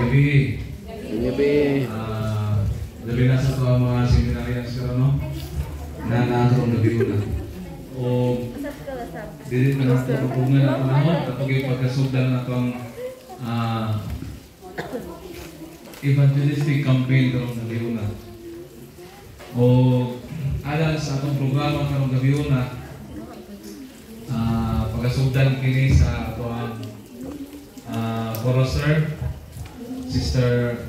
gabi. Gabi. Gabi na sa mga seminarians ka no? Na nakaroon na biyo na. O dili na nato kapungan na panahon kapag yung pagkasugdan na itong evangelistic campaign karong gabi na. O alang sa atong programa karong gabi na pagkasugdan kini sa atong chorister, Sister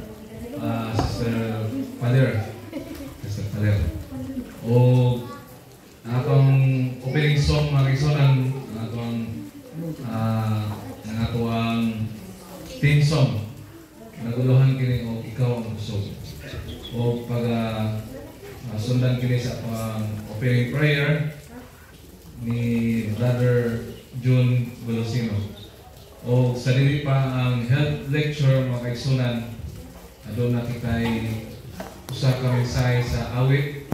Father. O atong opening song mga kaisonan, ang atong theme song. Naguluhan kini o ikaw ang gusto. O pag sundan kini sa atong opening prayer ni Brother June Velocino. O sa dili pa ang health lecture mga kaigsunan, adun na kita'y usa ka mensahe sa awit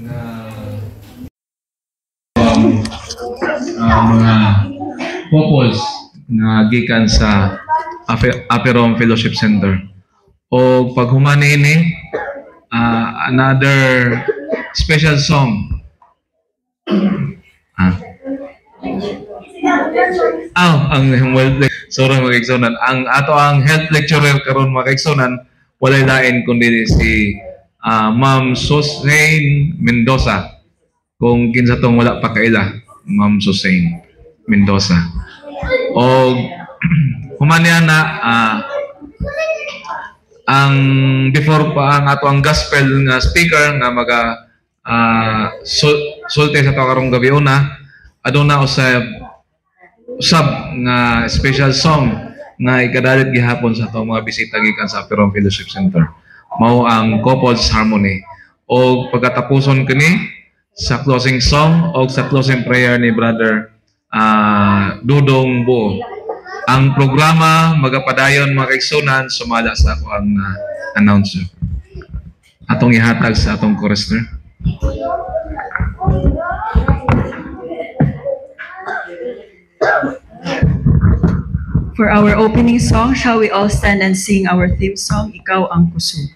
na mga couples na gikan sa Aperom Fellowship Center. O pag humani ini, another special song. Sorry mga kaigsunan. Ang ato ang health lecturer karon mga kaigsunan, walay lain kundi si Ma'am Susain Mendoza. Kung kinsa tong wala pa kaila, Ma'am Susain Mendoza. O humaniya na ang before pa ang ato ang gospel nga speaker nga maga sulte sa karong gabi una, aduna usab nga special song nga ikadalit gihapon sa atong mga bisita gikan sa Aperom Fellowship Center. Mao ang Couples Harmony. O pagkatapuson kini sa closing song o sa closing prayer ni Brother Dudong Buo. Ang programa magapadayon mga kaigsunan sumala sa ako ang announcer. Atong ihatag sa atong chorister. For our opening song, shall we all stand and sing our theme song, Ikaw ang Kusog.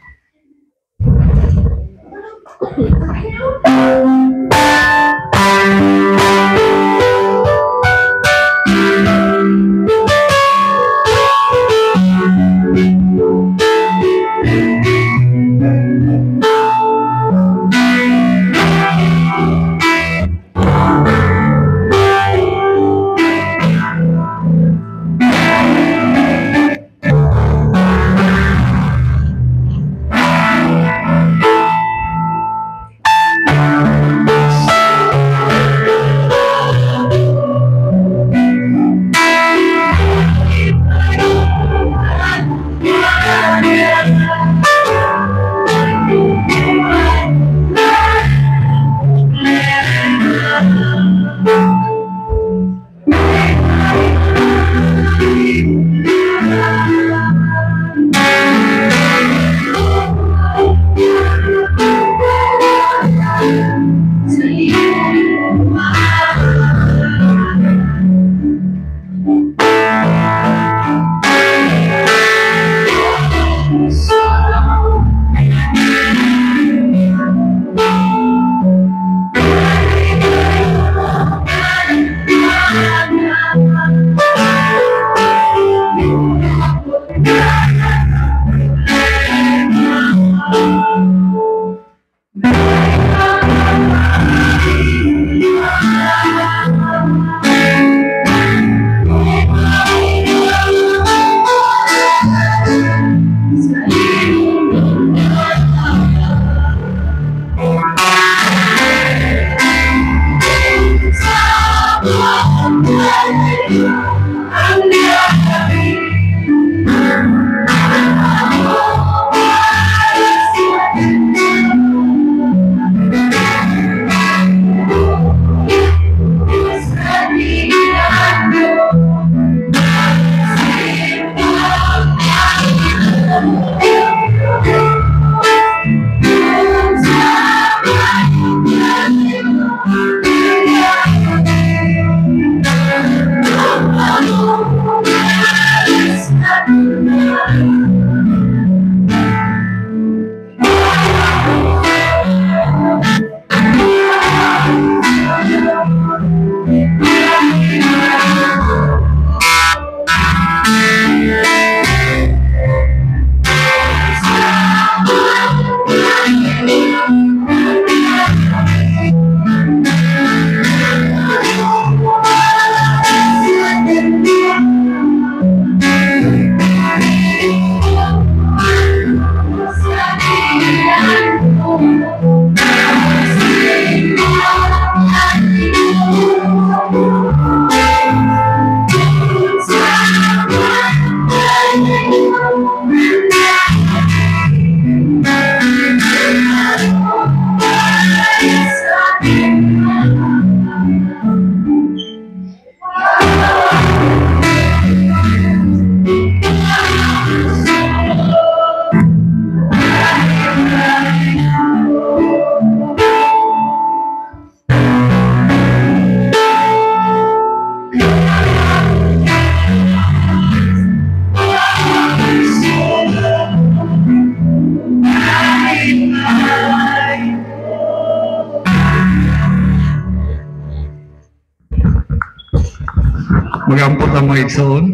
pagampot ang mga igsoon.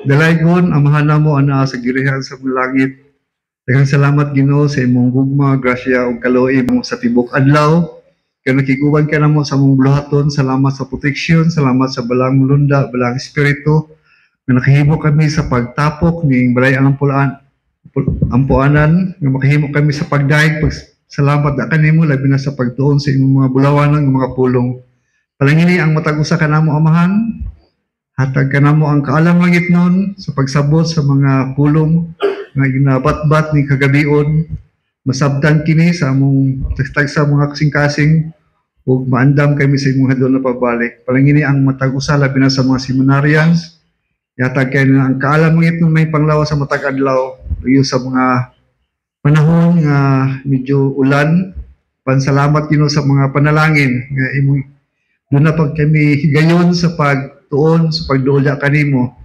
Dalaygon, amahan na mo ana sa girihan sa mga langit. Daghang salamat Ginoo sa imong gugma, grasya ug kaluoy mo sa tibok adlaw. Kaya nakiguban ka na mo sa mong buluhaton. Salamat sa proteksyon, salamat sa balang lunda, balang espiritu. Na nakahimo kami sa pagtapok ning balay ampuanan, nga makahimo kami sa pagdaig. Salamat na kanimo labi na sa pagtuon sa imong mga bulawanan ng mga pulong. Palangini ang matag usa ka namo amahan. Hatag ka namo ang kaalam langit nun sa pagsabot sa mga pulong nga ginabat-bat ni kagabion. Masabtan kini sa among tagtag sa mga kasing-kasing ug maandam kami sa imong hadlok na pabalik. Palangini ang matag usa labi na sa mga seminarians. Yatag kay na ang kaalam langit nun may panglawas sa matag adlaw iyo sa mga panahon nga medyo ulan. Pansalamat Ginoo sa mga panalangin nga imong doon na pag kami gayon sa pagtuon, sa pagdulya kanimo,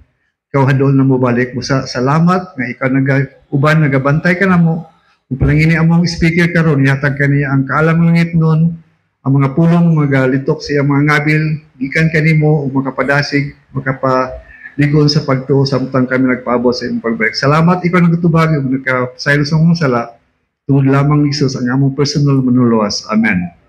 ikaw hadol na mo balik. Busa, salamat nga ikaw uban, nagabantay ka na mo. Kung palangini among speaker karon yatag kaniya ang kaalam langit nun, ang mga pulong, magalitok siya mga ngabil, gikan kanimo, o makapadasig, makapaligon sa pagtuo, samtang kami nagpaabot sa imong pagbalik. Salamat, ikaw nagtubag, nagkasaylo sa mong sala, tungod lamang Isus ang among personal manuluwas. Amen.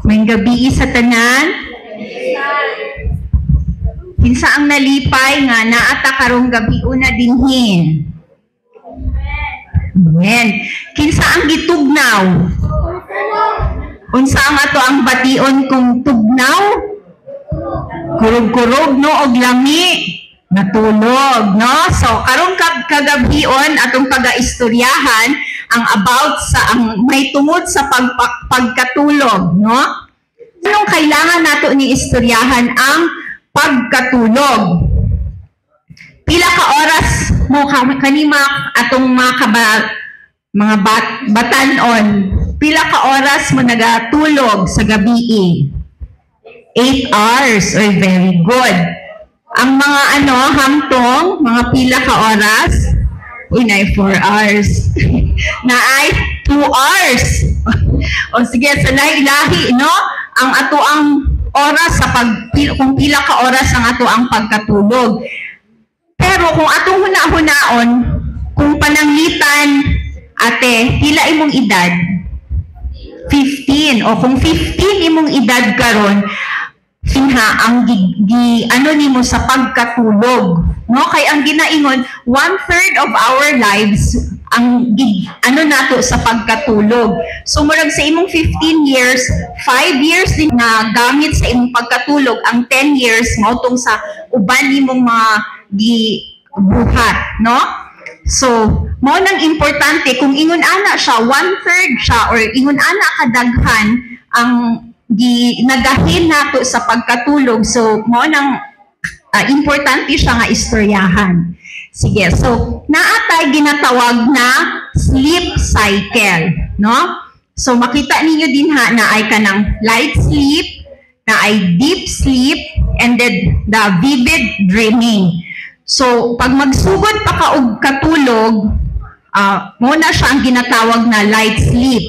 May gabi sa tanan. Kinsa ang nalipay nga naata karong gabi una dinhin. Amen. Kinsa ang gitugnaw? Unsa ang ato ang bation kung tugnaw? Kurog-kurog no og lami natulog no. So karong kagabion atong pagaistoryahan ang about sa ang may tungod sa pagkatulog no. Anong kailangan nato ni istoryahan ang pagkatulog? Pila ka oras mo kanima atong mga batanon, pila ka oras mo nagatulog sa gabi? 8 hours. Oy, very good. Ang mga hamtong, mga pila ka oras? Uy, na 4 hours. na ay 2 hours. O sige, sa lahi-lahi, no? Ang ato ang oras sa kung pila ka oras ang ato ang pagkatulog. Pero kung atong huna-hunaon, kung pananglitan, ate, pila imong edad? 15. O kung 15 imong edad karon, sinha ang nimo sa pagkatulog. No? Kay ang ginaingon, 1/3 of our lives ang nato sa pagkatulog. So murag sa imong 15 years, 5 years din na gamit sa imong pagkatulog, ang 10 years mautong sa uban nimong mga gibuhat, no? So, mao nang importante kung ingon ana siya 1/3 siya or ingon ana kadaghan ang nagahin nato sa pagkatulog. So, mao nang importante siya nga istoryahan. Sige, so naatay ginatawag na sleep cycle, no? So makita ninyo din na ay kanang light sleep, na ay deep sleep, and then the vivid dreaming. So pag magsugod pa ka og katulog, muna siya ang ginatawag na light sleep.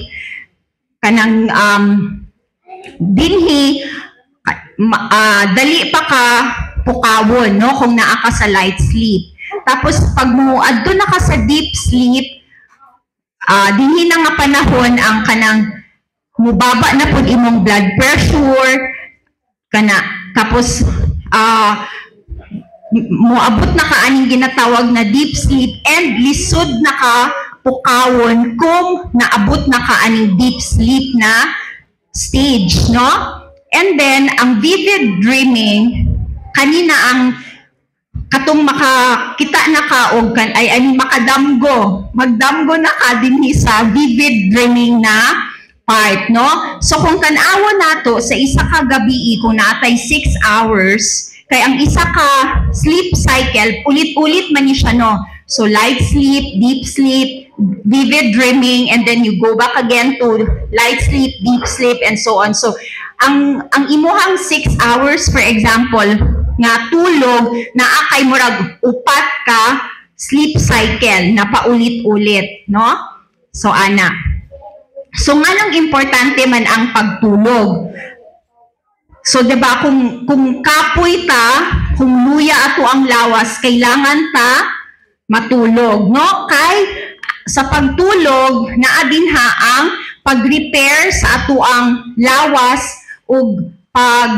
Kanang dinhi dali pa ka pukawon, no, kung naa ka sa light sleep. Tapos pag adto na ka sa deep sleep, dinhi na nga panahon ang kanang mubaba na pud imong blood pressure tapos moabot na ka aning ginatawag na deep sleep, and lisod na ka pukawon kung naabot na ka aning deep sleep na stage, no? And then ang vivid dreaming kanina ang katong makakita na ka og magdamgo na ka dinhi sa vivid dreaming na part, no? So kung tan-awo nato sa isa ka gabi kung naatay 6 hours, kay ang isa ka sleep cycle ulit-ulit man ni siya, no? So light sleep, deep sleep, vivid dreaming, and then you go back again to light sleep, deep sleep, and so on. So ang imuhang 6 hours, for example, nga tulog na akay murag upat ka sleep cycle na paulit-ulit, no? So ana. So nganong importante man ang pagtulog? So diba kung kapoy ta, kung luya ato ang lawas, kailangan ta matulog, no? Kay sa pagtulog naa dinha ang pag-repair sa ato ang lawas ug pag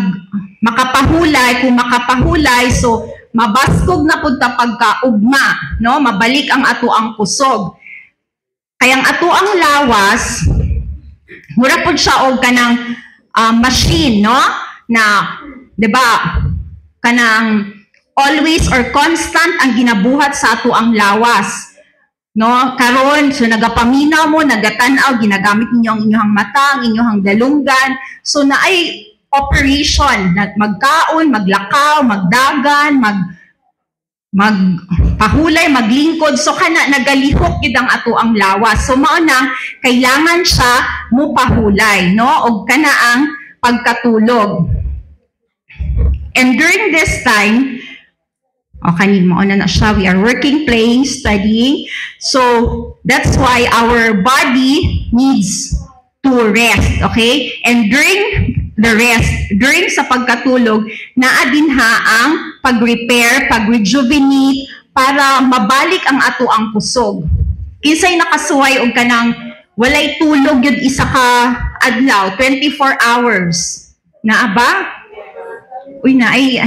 makapahulay, kung makapahulay, so mabaskog na pud ta pagkaugma, no? Mabalik ang ato ang kusog. Kaya ang ato ang lawas, mura pud siya og kanang machine, no? Na, di ba, kanang always or constant ang ginabuhat sa ato ang lawas. No? Karon, so nagapaminaw mo, nagatanaw, ginagamit ninyo ang inyong mata, ang inyong dalunggan. So na ay operation, magkaon, maglakaw, magdagan, magpahulay, maglingkod. So kana nagalihok gid ang ato ang lawas. So mao nang kailangan siya mo pahulay, no? Og kana ang pagkatulog. And during this time, kanin mo na siya, we are working, playing, studying. So that's why our body needs to rest, okay? And during the rest, during sa pagkatulog, naa din ha ang pag-repair, pag-rejuvenate, para mabalik ang ato ang kusog. Kinsay nakasuway og kanang walay tulog yun isa ka adlaw, 24 hours. Naa ba? Uy na ay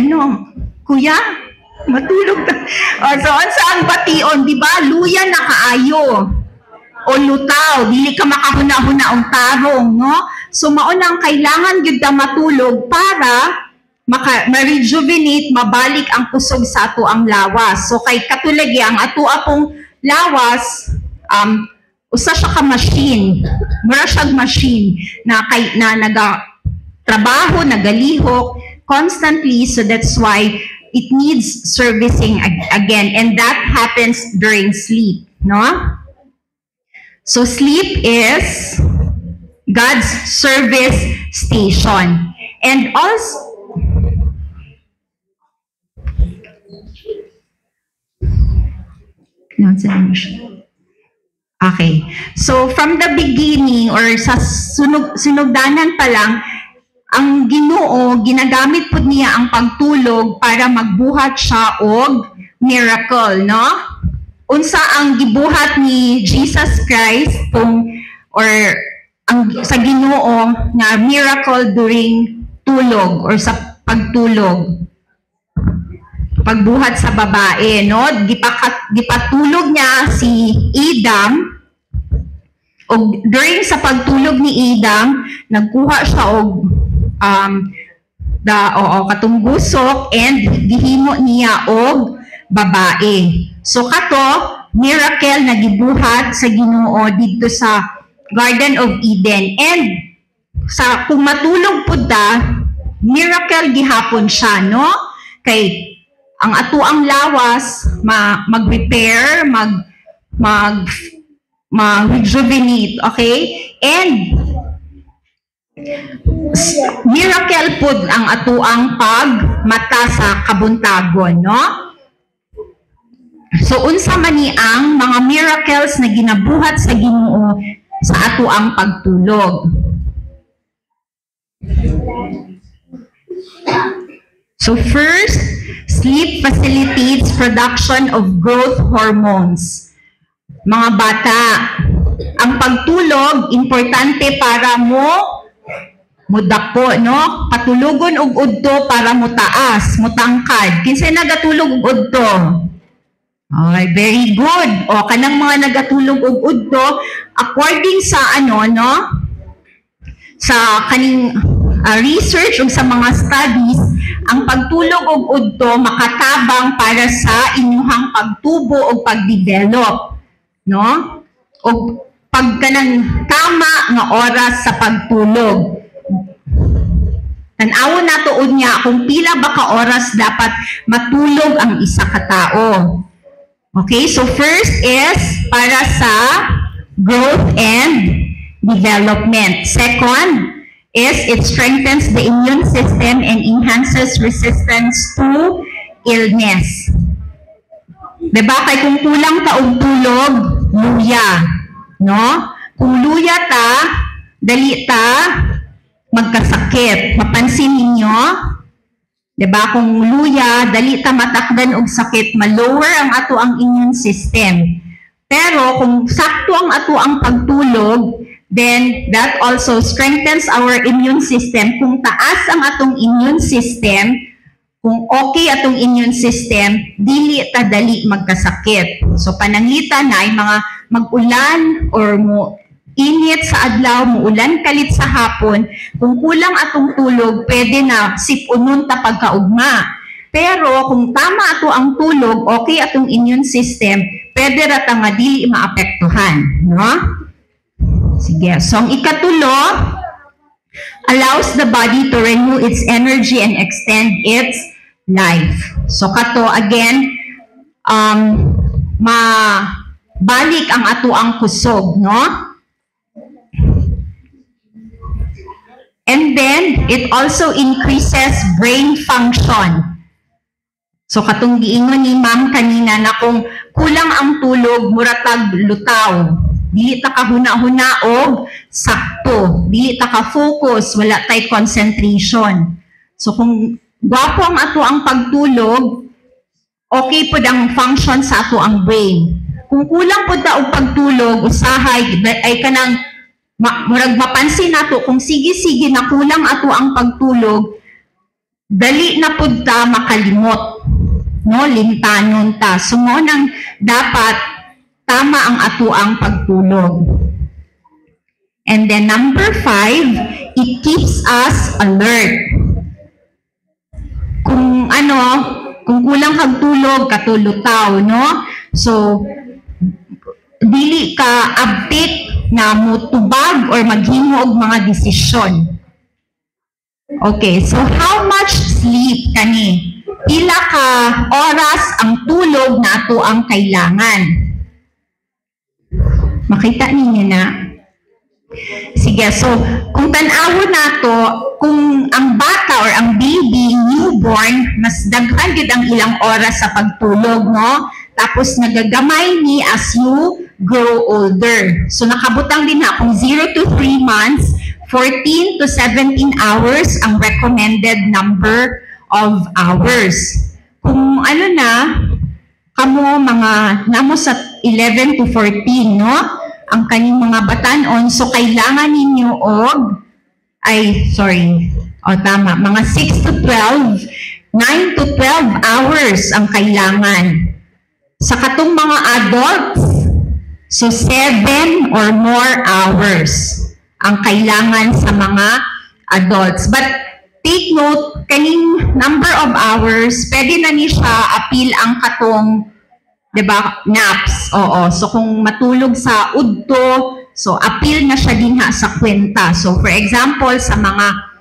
kuya, matulog na. So saan bation, di ba? Luya na kaayo. O lutaw, dili ka makahuna-huna og tarong, no? So mao nang kailangan gyud ta matulog para ma-rejuvenate, mabalik ang kusog sa ato ang lawas. So kay katulad ang ato apong lawas, usa siya ka machine. Mura siya machine na naga trabaho, nagalihok constantly, so that's why it needs servicing again, and that happens during sleep, no? So sleep is God's service station. And also, okay. So from the beginning or sa sunugdanan pa lang, ang Ginoo ginagamit pud niya ang pagtulog para magbuhat siya og miracle, no? Unsa ang gibuhat ni Jesus Christ sa Ginoo nga miracle during tulog or sa pagtulog, pagbuhat sa babae, no? Gipatulog niya si Adam, o during sa pagtulog ni Adam, nagkuha siya og katong gusok and gihimo niya og babae. So kato miracle na gibuhat sa Ginoo dito sa Garden of Eden. And kung matulog pud ta, miracle gihapon siya, no? Kay ang ato ang lawas mag-repair, mag-rejuvenate, okay? And miracle pud ang ato ang pagmata sa kabuntagon, no? So unsa man ni ang mga miracles na ginabuhat sa Ginoo sa ato ang pagtulog. So first, sleep facilitates production of growth hormones. Mga bata, ang pagtulog importante para mudako, no? Patulogon og udto para mutaas, mutangkad. Kinsay nagatulog og udto? Okay, very good. O kanang mga nagatulog og udto, according sa sa kaning research ug sa mga studies, ang pagtulog og udto makatabang para sa inyuhang pagtubo o pagdevelop, no? O pagkanang tama nga oras sa pagtulog. Tan-awon nato unya kung pila ba ka oras dapat matulog ang isa ka tao. Okay, so first is para sa growth and development. Second is it strengthens the immune system and enhances resistance to illness. Diba? Kay kung kulang ta og tulog, luya. No? Kung luya ta, dali ta magkasakit. Mapansin ninyo? Diba? Kung luya, dali ta matakdan og sakit, ma-lower ang ato ang immune system. Pero kung sakto ang ato ang pagtulog, then that also strengthens our immune system. Kung taas ang atong immune system, kung okay atong immune system, dili ta dali magkasakit. So pananglita na ay mga mag-ulan or init sa adlaw, muulan kalit sa hapon, kung kulang atong tulog, pwede na sipunon ta pagkaugma. Pero kung tama ato ang tulog, okay atong immune system, pwede ra ta nga dili maapektuhan, no? Sige. So ang ikatulo, allows the body to renew its energy and extend its life. So kato again, mabalik ang ato ang kusog, no? And then, it also increases brain function. So, katong giingon ni ma'am kanina na kung kulang ang tulog, muratag lutaw. Dili ta ka huna-huna og sakto. Dili ta ka focus, wala tay concentration. So, kung gwapo ang ato ang pagtulog, okay po ang function sa ato ang brain. Kung kulang po ta og pagtulog, usahay, ay kanang murag mapansin nato kung sige-sige na kulang ato ang pagtulog, dali na pud ta makalimot, no, limtanon ta. So mo nang dapat tama ang ato ang pagtulog. And then number 5, it keeps us alert. Kung kung kulang kag tulog, katulutaw, no? So dili ka update na mutubag or maghimo og mga desisyon. Okay, so how much sleep kani? Pila ka oras ang tulog na ato ang kailangan? Makita ninyo na? Sige, so kung tan-awon nato, kung ang bata or ang baby, newborn, mas daghan gid ang ilang oras sa pagtulog, no? Tapos nagagamay ni as you grow older. So nakabutang din na kung 0 to 3 months, 14 to 17 hours ang recommended number of hours. Kung kamo mga namo sa 11 to 14, no? Ang kanyang mga batanon, so kailangan ninyo mga 6 to 12, 9 to 12 hours ang kailangan. Sa katong mga adults, so 7 or more hours ang kailangan sa mga adults. But take note, kaning number of hours, pwede na ni siya appeal ang katong, diba, naps. Oo. So kung matulog sa udto, so appeal na siya din sa kwenta. So for example, sa mga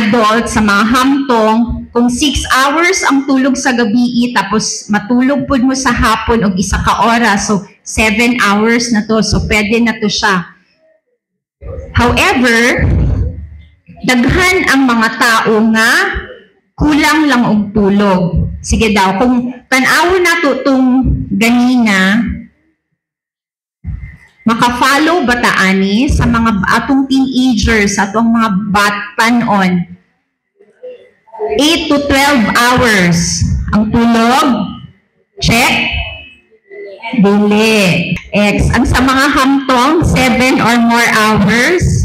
adult, sa mga hamtong, kung 6 hours ang tulog sa gabi, tapos matulog po mo sa hapon o 1 ka oras, so 7 hours na to, so pwede na to siya. However, daghan ang mga tao nga kulang lang og tulog. Sige daw, kung tan-awon nato tong ganina, maka-follow ba ta ani sa mga atong teenagers, atong mga batanon? 8 to 12 hours ang tulog. Check. Dili. X. Ang sa mga hamtong, 7 or more hours.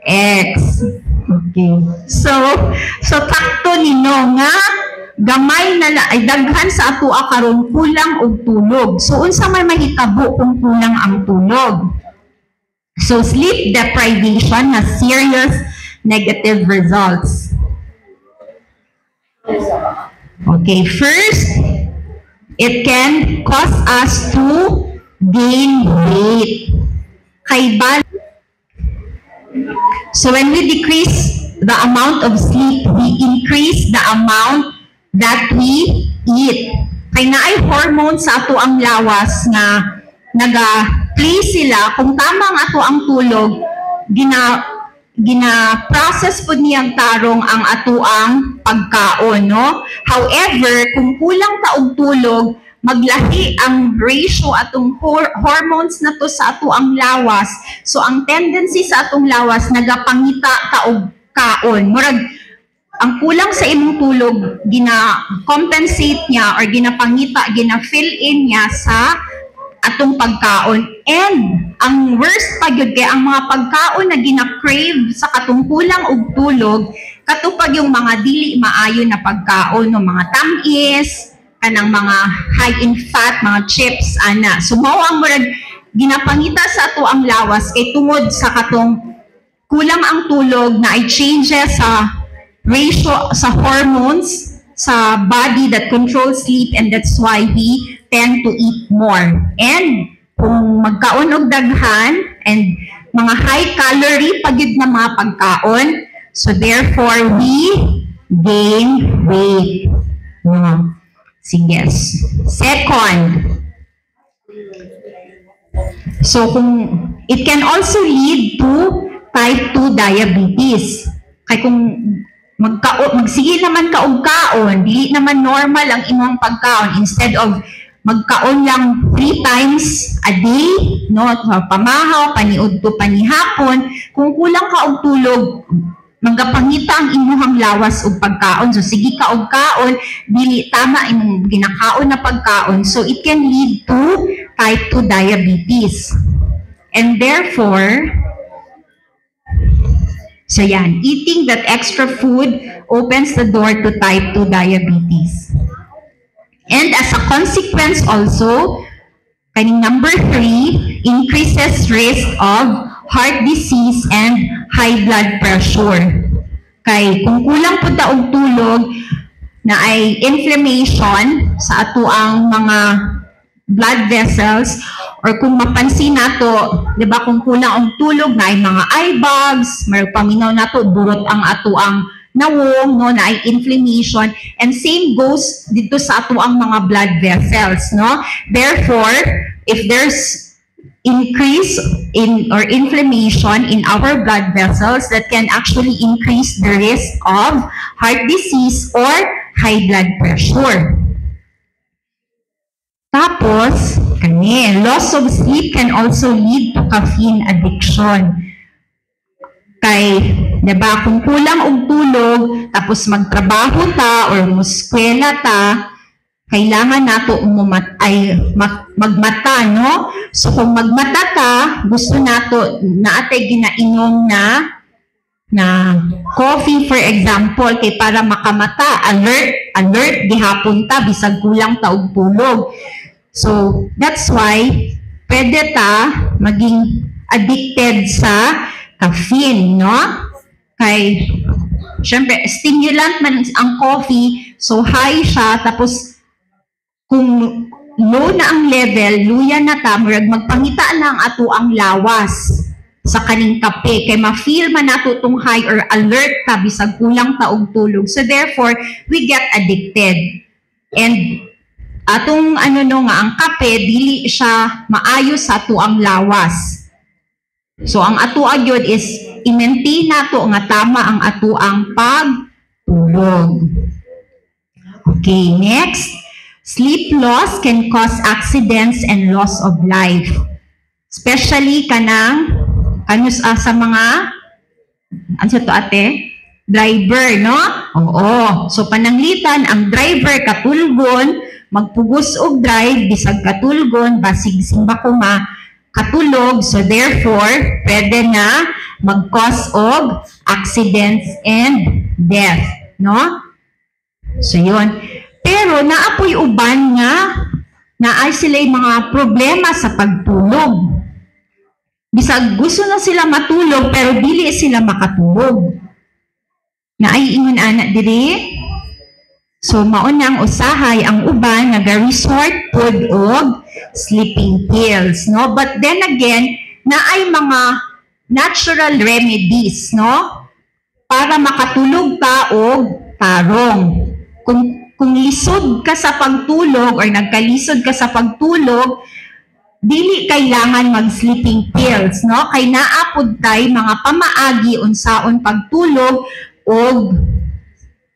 X. Okay. So takto nino nga gamay na ay daghan sa ato karon kulang og tulog. So unsa may mahitabo kung kulang ang tulog? So sleep deprivation has serious negative results. Okay, first, it can cause us to gain weight. So when we decrease the amount of sleep, we increase the amount that we eat. Kaya na ay hormones sa ato ang lawas na naga-play sila. Kung tama ang ato ang tulog, gina-process po niyang tarong ang ato ang pagkaon, no? However, kung kulang ta og tulog, maglahi ang ratio atong hormones na to sa ato ang lawas. So ang tendency sa atong lawas nagapangita ta og kaon. Murag ang kulang sa imong tulog, gina-compensate niya or ginapangita, gina-fill in niya sa atong pagkaon. And ang worst pa gyud kay ang mga pagkaon na gina-crave sa katong kulang og tulog, katupag yung mga dili maayo na pagkaon, no, mga tamis, kanang mga high in fat, mga chips, ana. So mao ang murag ginapangita sa ato ang lawas kay tungod sa katong kulang ang tulog na ay changes sa ratio sa hormones sa body that controls sleep, and that's why we tend to eat more. And kung magkaon og daghan and mga high calorie pagid na mga pagkaon, So therefore, we gain weight. No. Sige. Second, so it can also lead to type 2 diabetes. Kaya kung magsige naman kaog-kaon, dili naman normal ang imong pagkaon. Instead of magkaon lang 3 times a day, no, pamahaw, paniud to panihapon, kung kulang ka og tulog, magapangita ang imuhang lawas og pagkaon. So sige kaog-kaon, dili tama imong ginakaon na pagkaon. So it can lead to type 2 diabetes. And therefore, so yan, eating that extra food opens the door to type 2 diabetes. And as a consequence also, number 3, increases risk of heart disease and high blood pressure. Kay kung kulang po ta og tulog na ay inflammation sa ato ang mga blood vessels, or kung mapansin nato, di ba, kung kulang ang tulog na ay mga eye bags, paminaw nato, burot ang ato ang nawong, no, na ay inflammation, and same goes dito sa ato ang mga blood vessels, no. Therefore, if there's increase in or inflammation in our blood vessels, that can actually increase the risk of heart disease or high blood pressure. Tapos, loss of sleep can also lead to caffeine addiction. Kay, diba, kung kulang og tulog, tapos magtrabaho ta or muskwela ta, kailangan nato magmata, no? So, kung magmata ka, gusto nato na atay ginainom na coffee, for example, kay para makamata, alert, gihapon ta, bisag kulang ta og tulog. So, that's why, pwede ta maging addicted sa caffeine, no? Kay, syempre, stimulant man ang coffee, so high siya, tapos, kung low na ang level, luya na ta, magpangita na ang ato ang lawas sa kaning kape, kay ma-feel man nato tong high or alert ta, bisag kulang ta og tulog. So, therefore, we get addicted. And, atong nga ang kape, dili siya maayo sa ato ang lawas. So ang ato agyod is i-maintain nato nga tama ang ato ang pagtulog. Okay, next. Sleep loss can cause accidents and loss of life. Especially kanang sa mga driver, no? Oo. So pananglitan ang driver katulgon, magpugos og drive, bisag katulgon, basig simba ko katulog, so therefore, pwede na mag-cause of accidents and death, no? So yun. Pero naapoy uban nga, naay sila'y mga problema sa pagtulog. Bisag gusto na sila matulog, pero dili sila makatulog. Naay ingon anak diri. So, maunang usahay ang uban nag-resort pod og sleeping pills, no? But then again, naay mga natural remedies, no? Para makatulog ka og tarong. Kung lisod ka sa pagtulog or nagkalisod ka sa pagtulog, dili kailangan mag-sleeping pills, no? Kay naapod tay mga pamaagi unsaon pagtulog og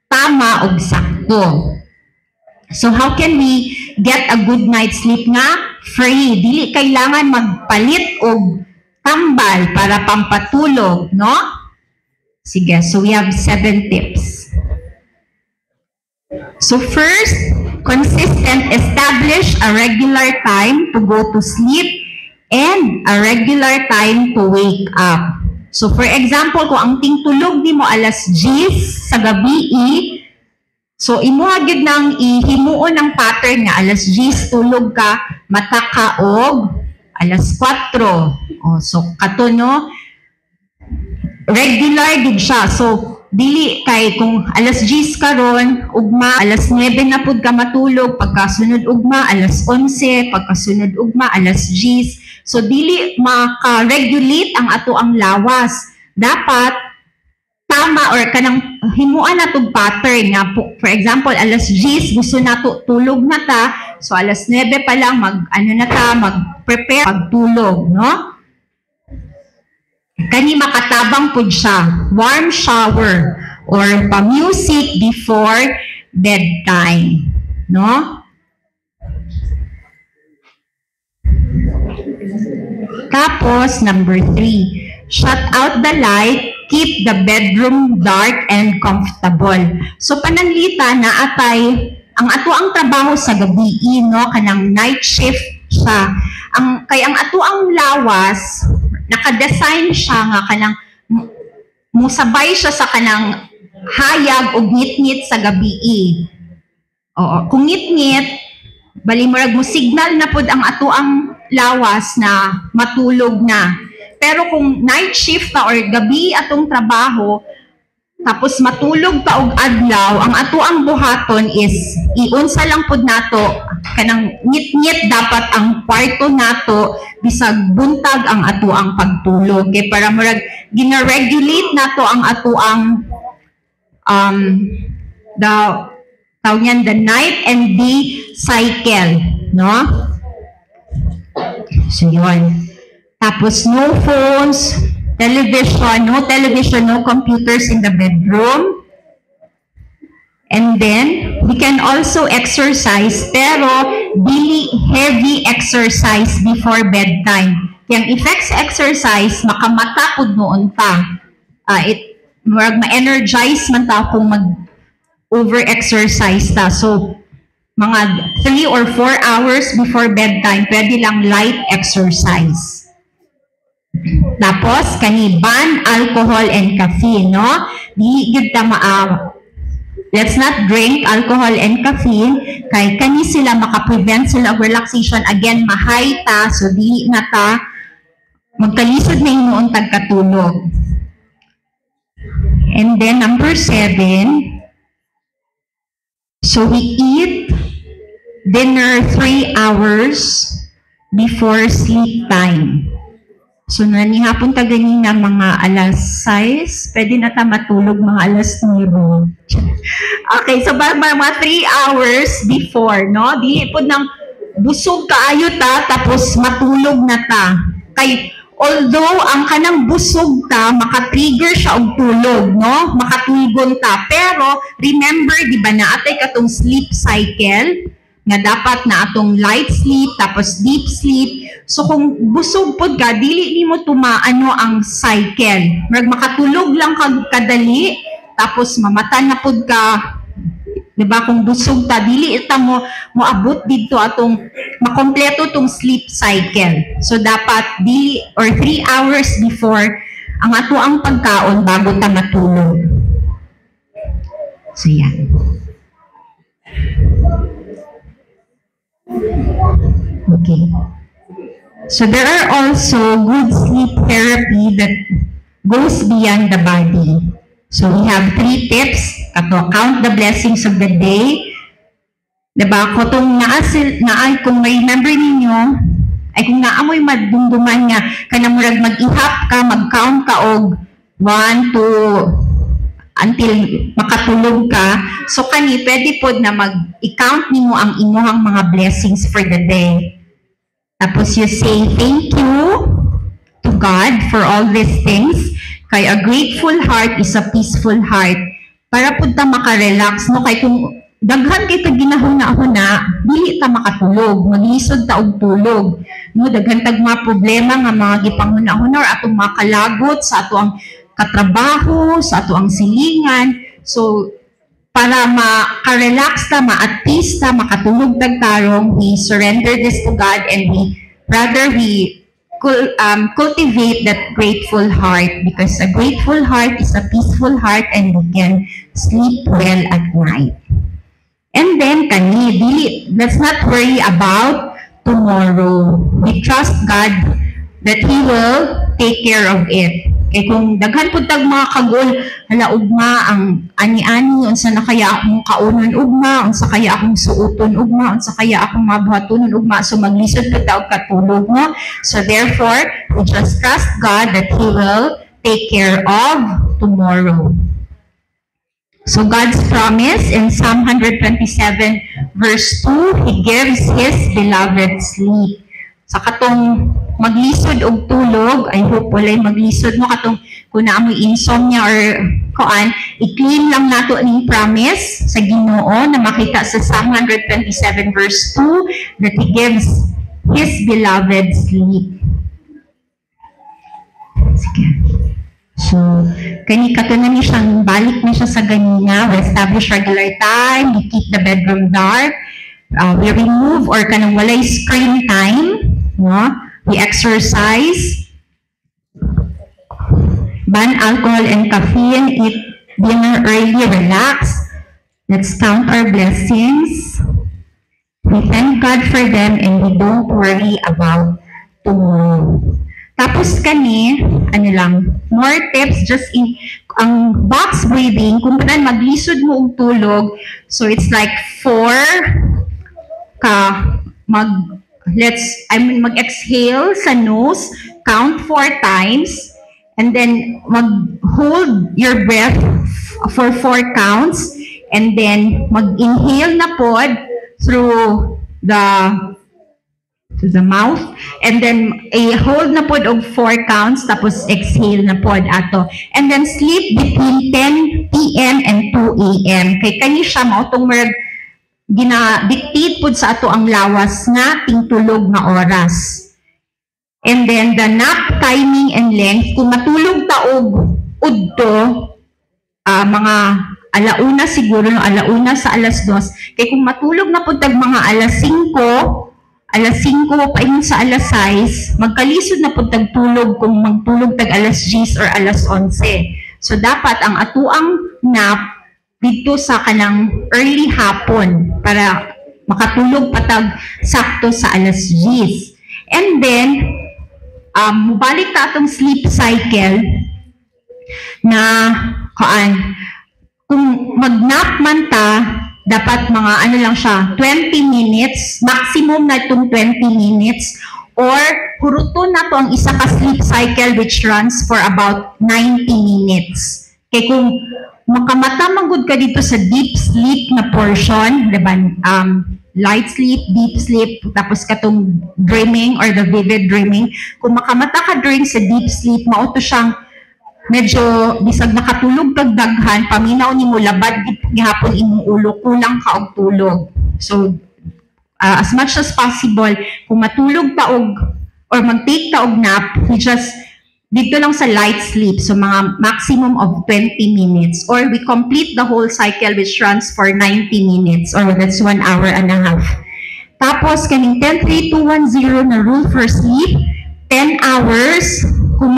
tama og sakto. So how can we get a good night's sleep nga? Free. Dili kailangan magpalit og tambal para pampatulog, no? Sige, so we have 7 tips. So first, consistent, establish a regular time to go to sleep and a regular time to wake up. So for example, kung ang tingtulog ni mo alas 10 sa gabi, so imuhagid nang ihimuon ng pattern nga alas 10 tulog ka, mata ka og alas 4. So kato, no? Regular gid siya. So dili kay kung alas 10 karon, ugma alas 9 na pud ka matulog, pagkasunod ugma alas 11, pagkasunod ugma alas 10. So, dili maka-regulate ang ato ang lawas. Dapat, tama or kanang himuan na tong pattern nga for example alas 10 gusto na tulog na ta, so alas 9 pa lang mag-prepare pagtulog, no? Kani makatabang pud siya, warm shower or pa-music before bedtime, no? Tapos, number 3, shut out the light, keep the bedroom dark and comfortable. So, pananglita na atay, ang ato ang trabaho sa gabi, no? Kanang night shift siya. Kay ang ato ang lawas, naka-design siya nga kanang musabay siya sa kanang hayag o ngit-ngit sa gabi. Oo, kung ngit-ngit, balimurag mo signal na pod ang ato ang lawas na matulog na. Pero kung night shift ka or gabi atong trabaho, tapos matulog ka og adlaw, ang ato ang buhaton is iunsa lang pod nato kanang ngit-ngit dapat ang kwarto nato bisag buntag ang ato ang pagtulog. Kay para murag gina-regulate nato ang ato ang the night and day cycle, no? So yun. Tapos no phones, no television, no computers in the bedroom. And then, we can also exercise, pero dili heavy exercise before bedtime. Yung effects exercise, makamata pud noon ta. Ma-energize man ta kung mag-over-exercise ta. So, mga 3 or 4 hours before bedtime, pwede lang light exercise. Tapos, ban alcohol and caffeine, no? Di gid ta let's not drink alcohol and caffeine kay kani sila makaprevent sila of relaxation. Again, mahay ta, so di na ta magkalisod na hinuon tagkatulog. And then number 7, so we eat dinner 3 hours before sleep time. So, nanihapon ta ganina mga alas 6, pwede na ta matulog mga alas 9. Okay, so mga 3 hours before, no? Di po nang busog kaayo ta, tapos matulog na ta. Kay, although ang kanang busog ta, makatrigger siya og tulog, no? Makatugon ta. Pero, remember, di ba na atay katong sleep cycle, nga dapat na atong light sleep, tapos deep sleep. So kung busog pod ka, dili nimo tumaano ang cycle. Makatulog lang kadali, tapos mamata na pod ka. Diba? Kung busog ta, dili ita mo abot dito atong makompleto tong sleep cycle. So dapat dili or 3 hours before ang ato ang pagkaon bago ta matulog. So yan. Okay. So there are also good sleep therapy that goes beyond the body. So we have 3 tips. Count the blessings of the day. Diba? Kung kung may remember ninyo, ay kung naamoy madumduman nga, kanamurag mag-ihap ka, mag-count ka og 1, 2, until makatulog ka. So kani pwede pod na mag-i-count nimo ang imuhang mga blessings for the day. Tapos you say thank you to God for all these things. Kay a grateful heart is a peaceful heart. Para pod ta maka-relax, no? Kay kung daghan kay ta ginahuna-huna, dili ta makatulog, maglisod ta og tulog. No, daghan tag mga problema nga mga gipanghuna-huna or atong makalagot sa ato ang katrabaho, sa ato ang silingan. So, para maka-relax ta, ma-at peace ta, makatulog tagtarong, we surrender this to God and we cultivate that grateful heart, because a grateful heart is a peaceful heart and we can sleep well at night. And then, let's not worry about tomorrow. We trust God that He will take care of it. Kaya kung daghan po tag mga kagol, hala ugma ang ani-ani, unsa na kaya akong kaunon ugma, unsa kaya akong suuton ugma, unsa kaya akong mabuhatunon ugma, so maglisod po taog katulog mo. So therefore, we just trust God that He will take care of tomorrow. So God's promise in Psalm 127 verse 2, He gives His beloved sleep. Sa katong maglisod og tulog, I hope walay maglisod no katong kung naamoy insomnia or kuan, i-claim lang nato ning promise sa Ginoo na makita sa Psalm 127 verse 2 that He gives His beloved sleep. Sige. So, kani katunan ni siyang balik na siya sa ganina, we establish regular time, we keep the bedroom dark, we remove or kanang walay screen time, no? We exercise, ban alcohol and caffeine, eat dinner early, relax, let's count our blessings, we thank God for them and we don't worry about tomorrow. Tapos kani, ano lang, more tips just in, ang box breathing, kung paano maglisod mo og tulog, so it's like 4 mag-exhale sa nose, count 4 times, and then mag-hold your breath for 4 counts, and then mag-inhale na pod through the mouth, and then hold na pod og 4 counts, tapos exhale na pod ato. And then sleep between 10 p.m. and 2 a.m. Kay kani siya mao tong gina-dictate pod sa ato ang lawas nga tingtulog na oras. And then the nap timing and length, kung matulog ta og udto, mga alauna siguro, no, alauna sa alas 2, kay kung matulog na pod tag mga alas 5 paingon sa alas 6, magkalisod na po tagtulog kung magtulog tag alas 10 or alas 11. So dapat ang atuang nap dito sa kanang early hapon para makatulog patag sakto sa alas 10. And then, mubalik ta atong sleep cycle na kung mag-nap man ta, dapat mga ano lang siya, 20 minutes, maximum na itong 20 minutes, or huruton na to ang isa ka sleep cycle which runs for about 90 minutes. Kaya kung makamata manggod ka dito sa deep sleep na portion, diba, light sleep, deep sleep, tapos katong dreaming or the vivid dreaming, kung makamata ka during sa deep sleep, mauto siyang medyo bisag nakatulog kag daghan, paminaw ni mo labad gihapon imong ulo, kulang ka og tulog. So as much as possible, kung matulog ta og or mag-take ta og nap, we just dito lang sa light sleep, so mga maximum of 20 minutes, or we complete the whole cycle which runs for 90 minutes, or that's 1 hour and a half. Tapos kaning 10-3-2-1-0 na rule for sleep, 10 hours, kung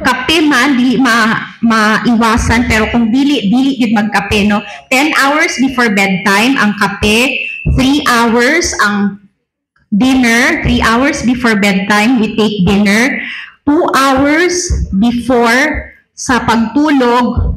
kape man, dili maiwasan, pero kung dili gid magkape, no? 10 hours before bedtime ang kape, 3 hours ang dinner, 3 hours before bedtime we take dinner, 2 hours before sa pagtulog,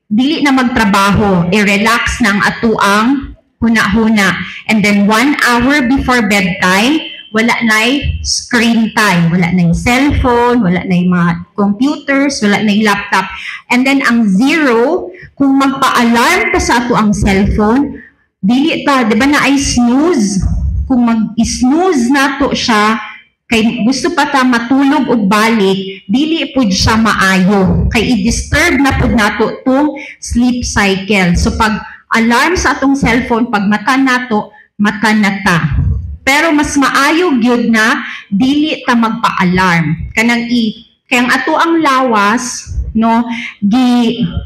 dili na magtrabaho, i-relax ng atuang huna-huna, and then 1 hour before bedtime, wala na'y screen time, wala na'y cellphone, wala na'y mga computers, wala na'y laptop. And then ang 0, kung magpa-alarm ka sa ato ang cellphone, dili ta, di ba na ay snooze? Kung mag-snooze nato siya, kay gusto pa ta matulog o balik, dili pud siya maayo. Kay i-disturb na pud nato tong sleep cycle. So pag alarm sa atong cellphone, pag mata nato, mata na ta. Pero mas maayo gyud na dili ta magpa-alarm. Kayang ato ang lawas, no,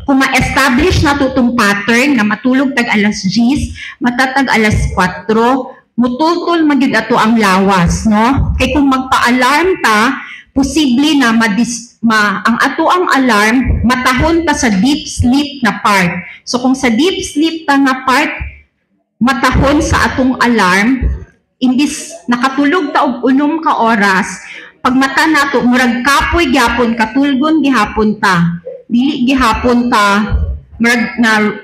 kung ma-establish na to tong pattern na matulog tag alas 10, matatag alas 4, mutultol magyud ato ang lawas, no? Kay kung magpa-alarm ta, posible na ang ato ang alarm matahon ta sa deep sleep na part. So kung sa deep sleep ta na part matahon sa atong alarm, imbis nakatulog ta og 6 ka oras, pag mata nato murag kapoy gyapon, katulgon gihapon ta, dili gihapon ta murag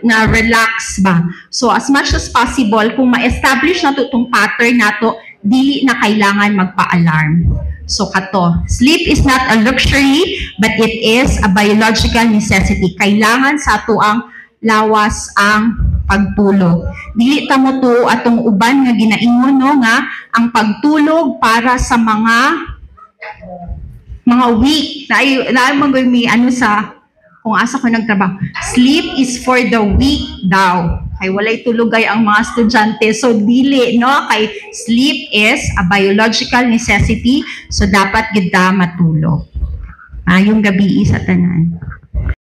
na relax ba. So as much as possible, kung ma-establish nato tong pattern nato, dili na kailangan magpa-alarm. So kato, sleep is not a luxury, but it is a biological necessity. Kailangan sa ato ang lawas ang pagtulog. Dili ta mo to atong uban nga ginaingon no nga ang pagtulog para sa mga weak. Na mi ano sa kung asa ko nagtrabaho. Sleep is for the weak daw. Kay walay tulogay ang mga estudyante. So dili no kay sleep is a biological necessity. So dapat gid ta matulog. Yung gabi sa tanan.